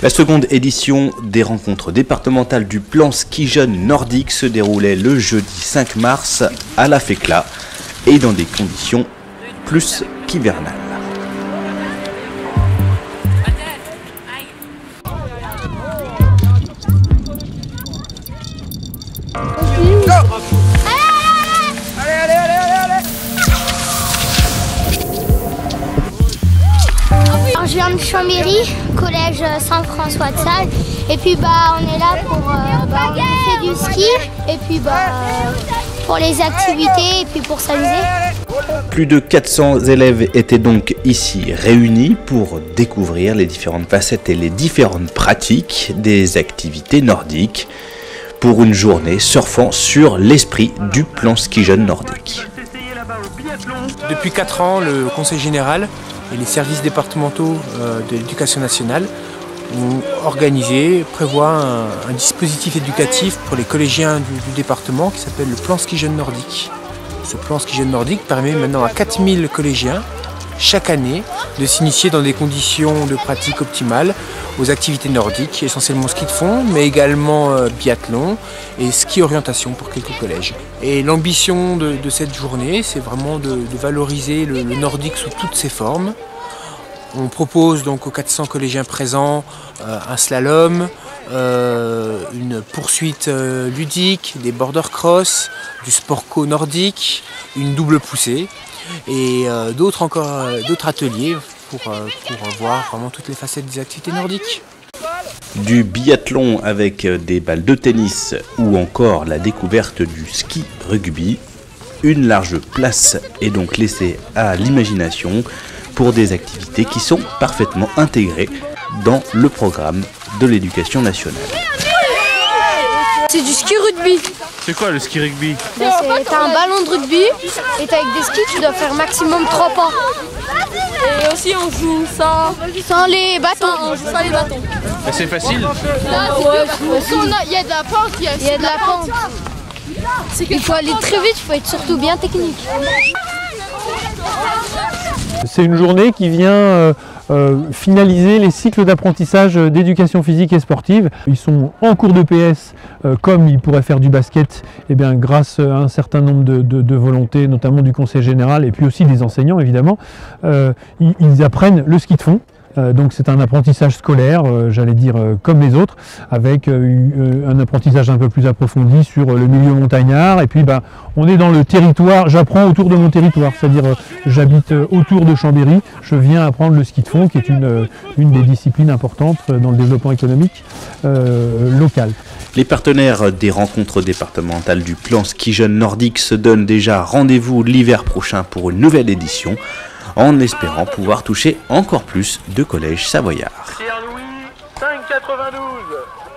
La seconde édition des rencontres départementales du plan ski jeune nordique se déroulait le jeudi 5 mars à la Fécla et dans des conditions plus qu'hivernales. Je viens de Chambéry, collège Saint-François de Sales, et puis on est là pour on fait du ski, et puis pour les activités, et puis pour s'amuser. Plus de 400 élèves étaient donc ici réunis pour découvrir les différentes facettes et les différentes pratiques des activités nordiques pour une journée surfant sur l'esprit du plan ski jeune nordique. Depuis 4 ans, le Conseil général et les services départementaux de l'éducation nationale ont prévoient un dispositif éducatif pour les collégiens du département qui s'appelle le plan ski jeune nordique. Ce plan ski jeune nordique permet maintenant à 4000 collégiens chaque année de s'initier dans des conditions de pratique optimales aux activités nordiques, essentiellement ski de fond, mais également biathlon et ski orientation pour quelques collèges. Et l'ambition de cette journée, c'est vraiment de valoriser le nordique sous toutes ses formes. On propose donc aux 400 collégiens présents un slalom, une poursuite ludique, des border cross, du sport co nordique, une double poussée et d'autres ateliers pour voir vraiment toutes les facettes des activités nordiques. Du biathlon avec des balles de tennis ou encore la découverte du ski rugby, une large place est donc laissée à l'imagination pour des activités qui sont parfaitement intégrées dans le programme de l'éducation nationale. C'est du ski rugby. C'est quoi le ski rugby? T'as un ballon de rugby et t'as avec des skis, tu dois faire maximum 3 pas. Et aussi on joue sans les bâtons. Sans les bâtons. Mais c'est facile? Il y a de la pente, il y a de la pente. Il faut aller très vite, il faut être surtout bien technique. C'est une journée qui vient finaliser les cycles d'apprentissage d'éducation physique et sportive. Ils sont en cours de PS comme ils pourraient faire du basket, et bien, grâce à un certain nombre de volontés, notamment du Conseil général et puis aussi des enseignants évidemment. Ils apprennent le ski de fond. Donc c'est un apprentissage scolaire, j'allais dire comme les autres, avec un apprentissage un peu plus approfondi sur le milieu montagnard. Et puis on est dans le territoire, j'apprends autour de mon territoire, c'est-à-dire j'habite autour de Chambéry, je viens apprendre le ski de fond qui est une des disciplines importantes dans le développement économique local. Les partenaires des rencontres départementales du plan ski jeune nordique se donnent déjà rendez-vous l'hiver prochain pour une nouvelle édition, en espérant pouvoir toucher encore plus de collèges savoyards. Pierre Louis, 5,92.